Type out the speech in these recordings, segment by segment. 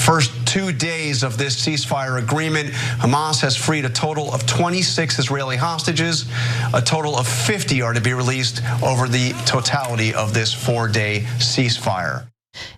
first 2 days of this ceasefire agreement, Hamas has freed a total of 26 Israeli hostages. A total of 50 are to be released over the totality of this 4-day ceasefire.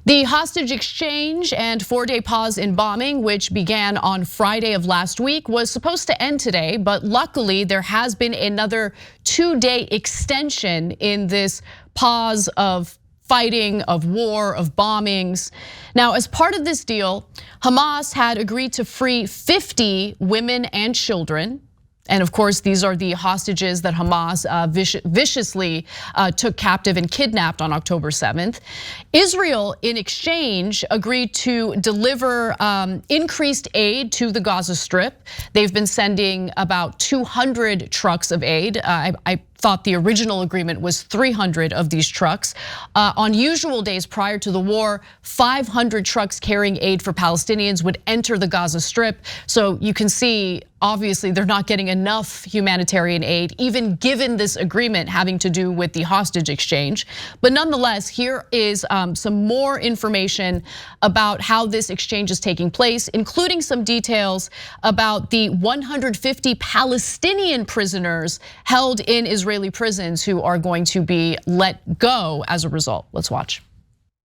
The hostage exchange and 4-day pause in bombing, which began on Friday of last week, was supposed to end today, but luckily there has been another 2-day extension in this pause of fighting, of war, of bombings. Now, as part of this deal, Hamas had agreed to free 50 women and children. And of course, these are the hostages that Hamas viciously took captive and kidnapped on October 7th. Israel, in exchange, agreed to deliver increased aid to the Gaza Strip. They've been sending about 200 trucks of aid. I thought the original agreement was 300 of these trucks. On usual days prior to the war, 500 trucks carrying aid for Palestinians would enter the Gaza Strip. So you can see, obviously, they're not getting enough humanitarian aid, even given this agreement having to do with the hostage exchange. But nonetheless, here is some more information about how this exchange is taking place, including some details about the 150 Palestinian prisoners held in Israeli prisons who are going to be let go as a result. Let's watch.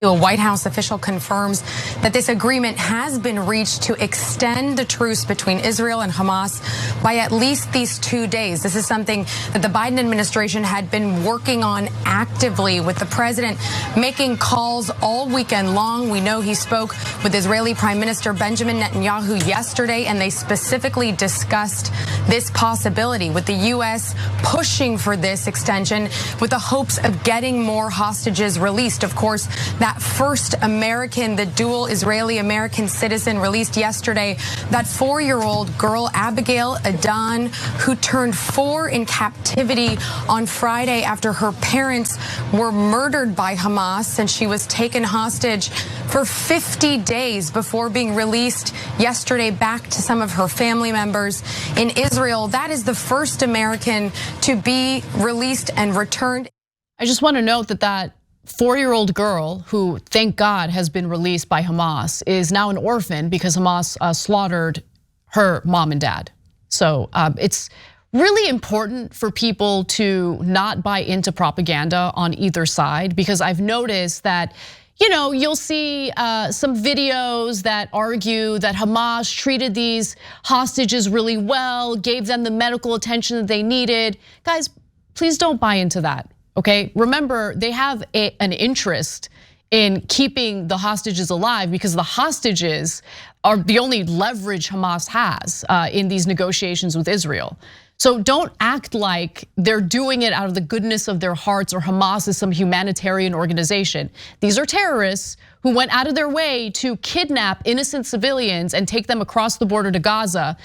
A White House official confirms that this agreement has been reached to extend the truce between Israel and Hamas by at least these 2 days. This is something that the Biden administration had been working on actively, with the president making calls all weekend long. We know he spoke with Israeli Prime Minister Benjamin Netanyahu yesterday, and they specifically discussed this possibility, with the US pushing for this extension with the hopes of getting more hostages released. Of course, that first American, the dual Israeli-American citizen released yesterday, that 4-year-old girl, Abigail Adan, who turned 4 in captivity on Friday after her parents were murdered by Hamas, and she was taken hostage for 50 days before being released yesterday back to some of her family members in Israel. That is the first American to be released and returned. I just want to note that 4-year-old girl, who thank God has been released by Hamas, is now an orphan because Hamas slaughtered her mom and dad. So it's really important for people to not buy into propaganda on either side, because I've noticed that, you'll see some videos that argue that Hamas treated these hostages really well, gave them the medical attention that they needed. Guys, please don't buy into that. Okay, remember, they have an interest in keeping the hostages alive, because the hostages are the only leverage Hamas has in these negotiations with Israel. So don't act like they're doing it out of the goodness of their hearts, or Hamas is some humanitarian organization. These are terrorists who went out of their way to kidnap innocent civilians and take them across the border to Gaza,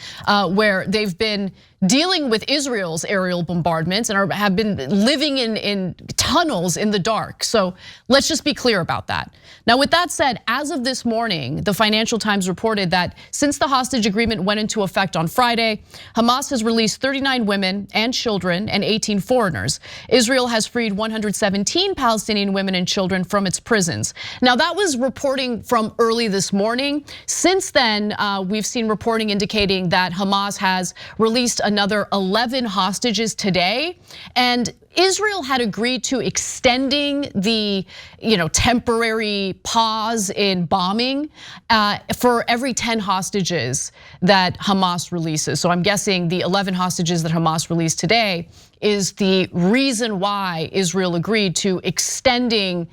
where they've been dealing with Israel's aerial bombardments and have been living in tunnels in the dark. So let's just be clear about that. Now, with that said, as of this morning, the Financial Times reported that since the hostage agreement went into effect on Friday, Hamas has released 39 women and children and 18 foreigners. Israel has freed 117 Palestinian women and children from its prisons. Now, that was reporting from early this morning. Since then, we've seen reporting indicating that Hamas has released another 11 hostages today, and Israel had agreed to extending the temporary pause in bombing for every 10 hostages that Hamas releases. So I'm guessing the 11 hostages that Hamas released today is the reason why Israel agreed to extending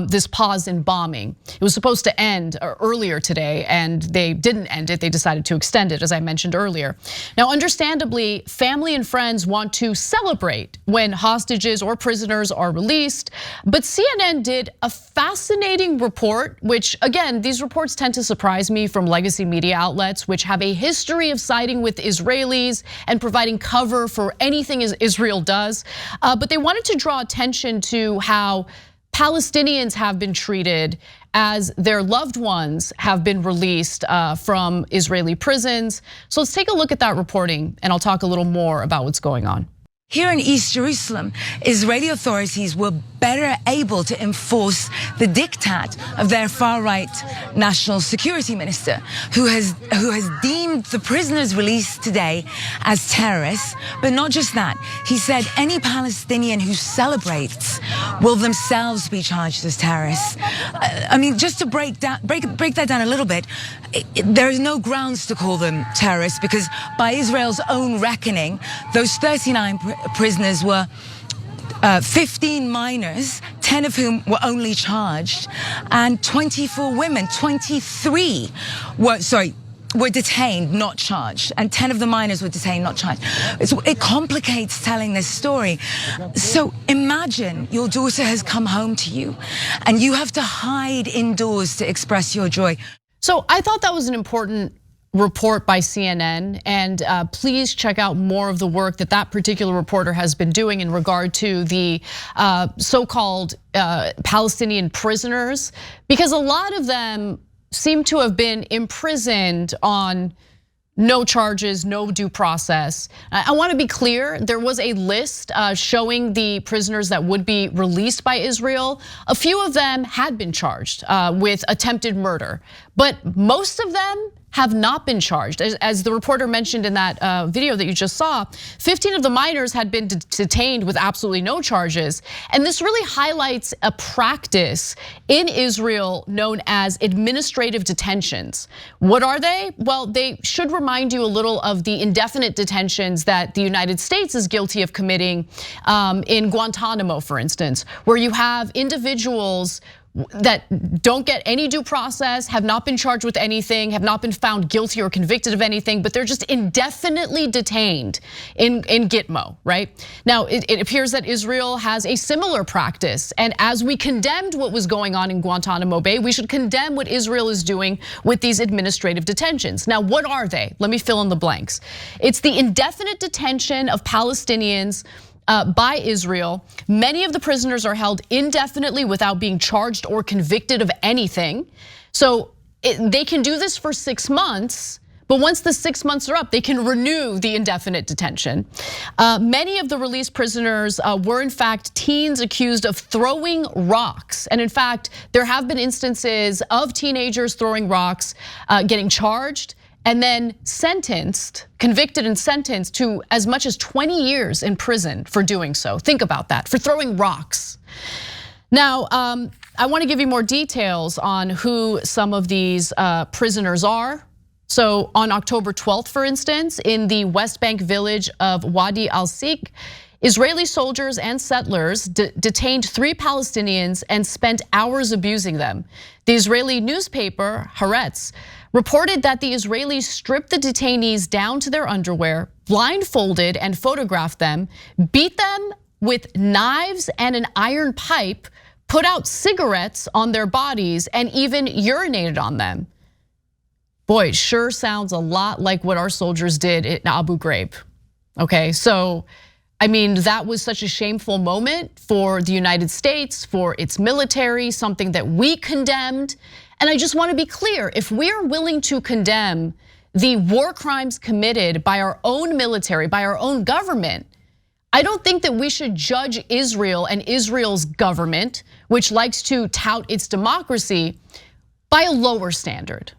this pause in bombing. It was supposed to end earlier today, and they didn't end it. They decided to extend it, as I mentioned earlier. Now, understandably, family and friends want to celebrate when hostages or prisoners are released, but CNN did a fascinating report, which, again, these reports tend to surprise me from legacy media outlets, which have a history of siding with Israelis and providing cover for anything Israel does. But they wanted to draw attention to how Palestinians have been treated as their loved ones have been released from Israeli prisons. So let's take a look at that reporting, and I'll talk a little more about what's going on. Here in East Jerusalem, Israeli authorities were better able to enforce the diktat of their far-right national security minister, who has deemed the prisoners released today as terrorists. But not just that, he said any Palestinian who celebrates will themselves be charged as terrorists. I mean, just to break that down a little bit, there is no grounds to call them terrorists because by Israel's own reckoning, those 39 prisoners were 15 minors, 10 of whom were only charged, and 24 women, 23 were detained, not charged, and 10 of the minors were detained, not charged. It complicates telling this story. So imagine your daughter has come home to you, and you have to hide indoors to express your joy. So I thought that was an important report by CNN, and please check out more of the work that particular reporter has been doing in regard to the so-called Palestinian prisoners, because a lot of them seem to have been imprisoned on no charges, no due process. I want to be clear, there was a list showing the prisoners that would be released by Israel. A few of them had been charged with attempted murder, but most of them have not been charged. As the reporter mentioned in that video that you just saw, 15 of the minors had been detained with absolutely no charges. And this really highlights a practice in Israel known as administrative detentions. What are they? Well, they should remind you a little of the indefinite detentions that the United States is guilty of committing in Guantanamo, for instance, where you have individuals that don't get any due process, have not been charged with anything, have not been found guilty or convicted of anything, but they're just indefinitely detained in Gitmo, right? Now, it appears that Israel has a similar practice. And as we condemned what was going on in Guantanamo Bay, we should condemn what Israel is doing with these administrative detentions. Now, what are they? Let me fill in the blanks. It's the indefinite detention of Palestinians by Israel. Many of the prisoners are held indefinitely without being charged or convicted of anything. So they can do this for 6 months, but once the 6 months are up, they can renew the indefinite detention. Many of the released prisoners were in fact teens accused of throwing rocks. And in fact, there have been instances of teenagers throwing rocks, getting charged, and then convicted and sentenced to as much as 20 years in prison for doing so. Think about that, for throwing rocks. Now, I want to give you more details on who some of these prisoners are. So on October 12th, for instance, in the West Bank village of Wadi al-Sik, Israeli soldiers and settlers detained 3 Palestinians and spent hours abusing them. The Israeli newspaper, Haaretz, reported that the Israelis stripped the detainees down to their underwear, blindfolded and photographed them, beat them with knives and an iron pipe, put out cigarettes on their bodies, and even urinated on them. Boy, it sure sounds a lot like what our soldiers did in Abu Ghraib. Okay, so I mean, that was such a shameful moment for the United States, for its military, something that we condemned. And I just want to be clear, if we are willing to condemn the war crimes committed by our own military, by our own government, I don't think that we should judge Israel and Israel's government, which likes to tout its democracy, by a lower standard.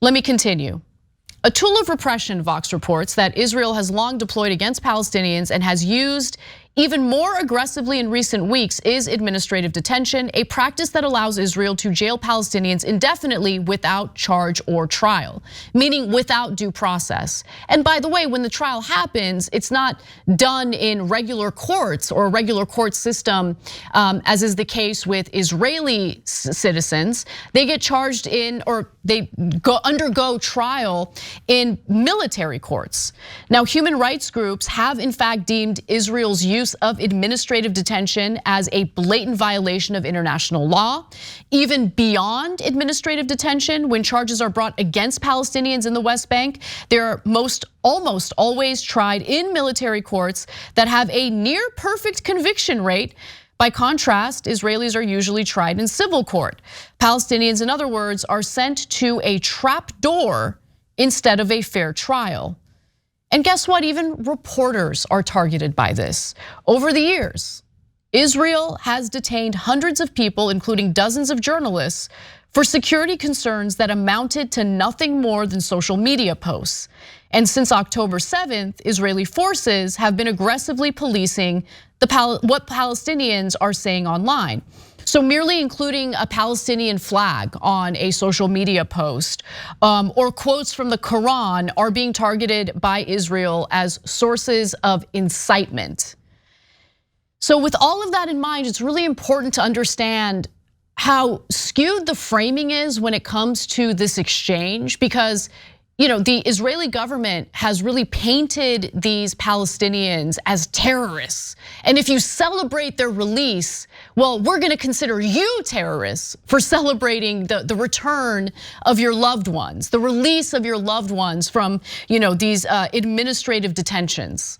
Let me continue. A tool of repression, Vox reports, that Israel has long deployed against Palestinians and has used even more aggressively in recent weeks is administrative detention, a practice that allows Israel to jail Palestinians indefinitely without charge or trial, meaning without due process. And by the way, when the trial happens, it's not done in regular courts or a regular court system, as is the case with Israeli citizens. They get charged in, or they undergo trial in military courts. Now, human rights groups have in fact deemed Israel's use of administrative detention as a blatant violation of international law. Even beyond administrative detention, when charges are brought against Palestinians in the West Bank, they're almost always tried in military courts that have a near perfect conviction rate. By contrast, Israelis are usually tried in civil court. Palestinians, in other words, are sent to a trap door instead of a fair trial. And guess what? Even reporters are targeted by this. Over the years, Israel has detained hundreds of people, including dozens of journalists, for security concerns that amounted to nothing more than social media posts. And since October 7th, Israeli forces have been aggressively policing what Palestinians are saying online. So merely including a Palestinian flag on a social media post or quotes from the Quran are being targeted by Israel as sources of incitement. So with all of that in mind, it's really important to understand how skewed the framing is when it comes to this exchange, because the Israeli government has really painted these Palestinians as terrorists. And if you celebrate their release, well, we're gonna consider you terrorists for celebrating the return of your loved ones, the release of your loved ones from these administrative detentions.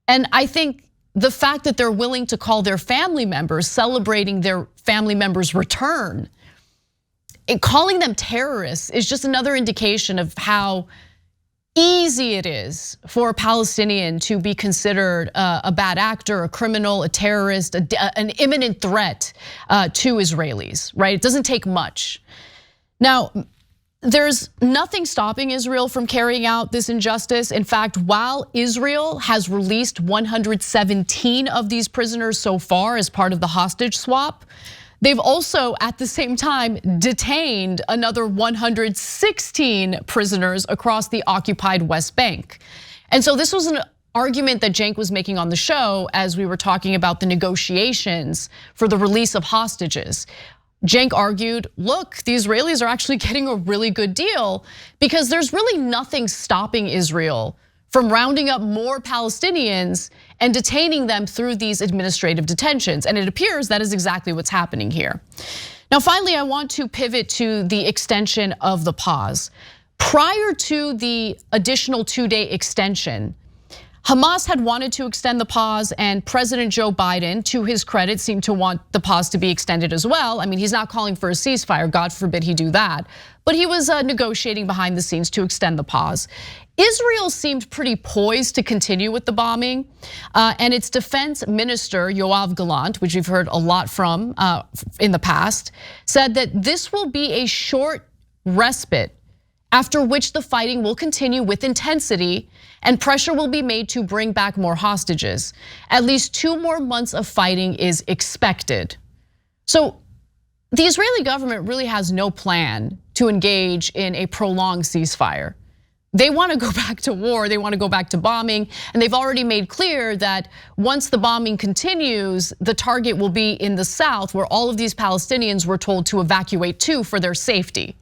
And I think the fact that they're willing to call their family members, celebrating their family members' return, and calling them terrorists is just another indication of how easy it is for a Palestinian to be considered a bad actor, a criminal, a terrorist, an imminent threat to Israelis, right? It doesn't take much. Now, there's nothing stopping Israel from carrying out this injustice. In fact, while Israel has released 117 of these prisoners so far as part of the hostage swap, they've also at the same time detained another 116 prisoners across the occupied West Bank. And so this was an argument that Cenk was making on the show as we were talking about the negotiations for the release of hostages. Cenk argued, look, the Israelis are actually getting a really good deal because there's really nothing stopping Israel from rounding up more Palestinians and detaining them through these administrative detentions. And it appears that is exactly what's happening here. Now, finally, I want to pivot to the extension of the pause. Prior to the additional 2-day extension, Hamas had wanted to extend the pause, and President Joe Biden, to his credit, seemed to want the pause to be extended as well. I mean, he's not calling for a ceasefire, God forbid he do that, but he was negotiating behind the scenes to extend the pause. Israel seemed pretty poised to continue with the bombing, and its defense minister, Yoav Gallant, which we've heard a lot from in the past, said that this will be a short respite, after which the fighting will continue with intensity and pressure will be made to bring back more hostages. At least 2 more months of fighting is expected. So the Israeli government really has no plan to engage in a prolonged ceasefire. They want to go back to war, they want to go back to bombing, and they've already made clear that once the bombing continues, the target will be in the south, where all of these Palestinians were told to evacuate to for their safety.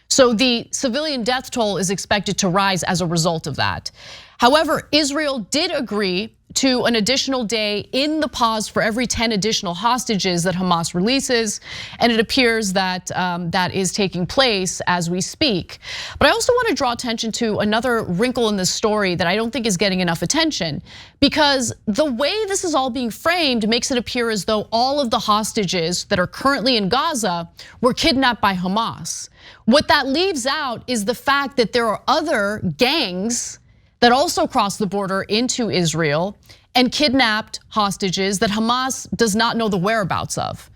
So the civilian death toll is expected to rise as a result of that. However, Israel did agree to an additional day in the pause for every 10 additional hostages that Hamas releases, and it appears that that is taking place as we speak. But I also want to draw attention to another wrinkle in this story that I don't think is getting enough attention, because the way this is all being framed makes it appear as though all of the hostages that are currently in Gaza were kidnapped by Hamas. What that leaves out is the fact that there are other gangs that also crossed the border into Israel and kidnapped hostages that Hamas does not know the whereabouts of.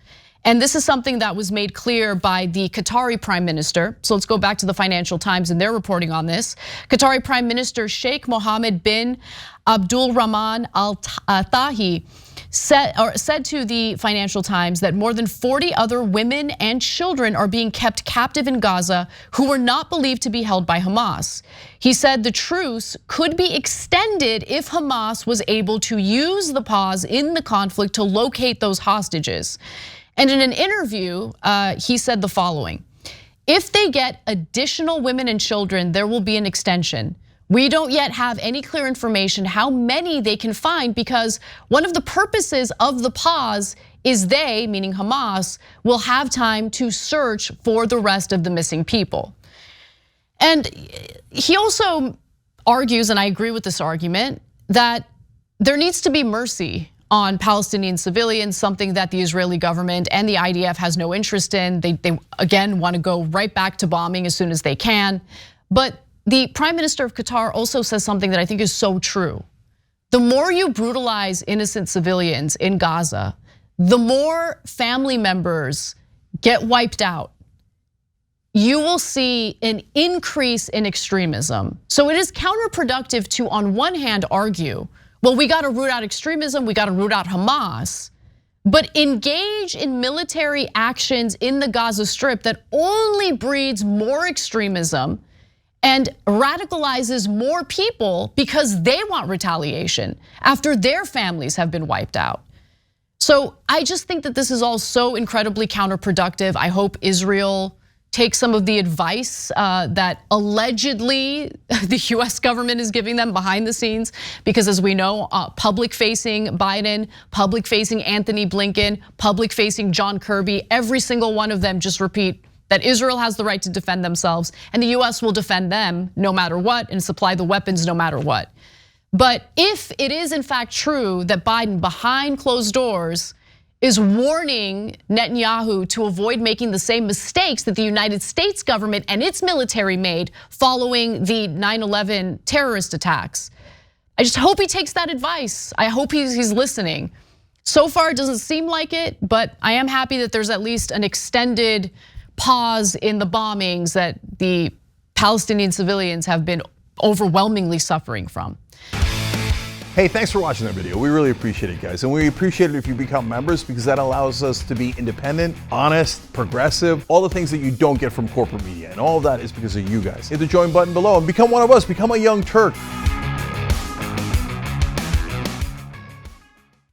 And this is something that was made clear by the Qatari Prime Minister. So let's go back to the Financial Times and their reporting on this. Qatari Prime Minister Sheikh Mohammed bin Abdul Rahman Al Thani said to the Financial Times that more than 40 other women and children are being kept captive in Gaza who were not believed to be held by Hamas. He said the truce could be extended if Hamas was able to use the pause in the conflict to locate those hostages. And in an interview, he said the following: if they get additional women and children, there will be an extension. We don't yet have any clear information how many they can find, because one of the purposes of the pause is they, meaning Hamas, will have time to search for the rest of the missing people. And he also argues, and I agree with this argument, that there needs to be mercy on Palestinian civilians, something that the Israeli government and the IDF has no interest in. They again want to go right back to bombing as soon as they can. But the Prime Minister of Qatar also says something that I think is so true. The more you brutalize innocent civilians in Gaza, the more family members get wiped out. You will see an increase in extremism. So it is counterproductive to, on one hand, argue, well, we gotta root out extremism, we gotta root out Hamas, but engage in military actions in the Gaza Strip that only breeds more extremism and radicalizes more people because they want retaliation after their families have been wiped out. So I just think that this is all so incredibly counterproductive. I hope Israel takes some of the advice that allegedly the US government is giving them behind the scenes, because as we know, public-facing Biden, public-facing Anthony Blinken, public-facing John Kirby, every single one of them just repeat that Israel has the right to defend themselves and the US will defend them no matter what and supply the weapons no matter what. But if it is in fact true that Biden, behind closed doors, is warning Netanyahu to avoid making the same mistakes that the United States government and its military made following the 9/11 terrorist attacks, I just hope he takes that advice. I hope he's listening. So far, it doesn't seem like it, but I am happy that there's at least an extended pause in the bombings that the Palestinian civilians have been overwhelmingly suffering from. Hey, thanks for watching that video. We really appreciate it, guys. And we appreciate it if you become members, because that allows us to be independent, honest, progressive, all the things that you don't get from corporate media. And all of that is because of you guys. Hit the join button below and become one of us, become a Young Turk.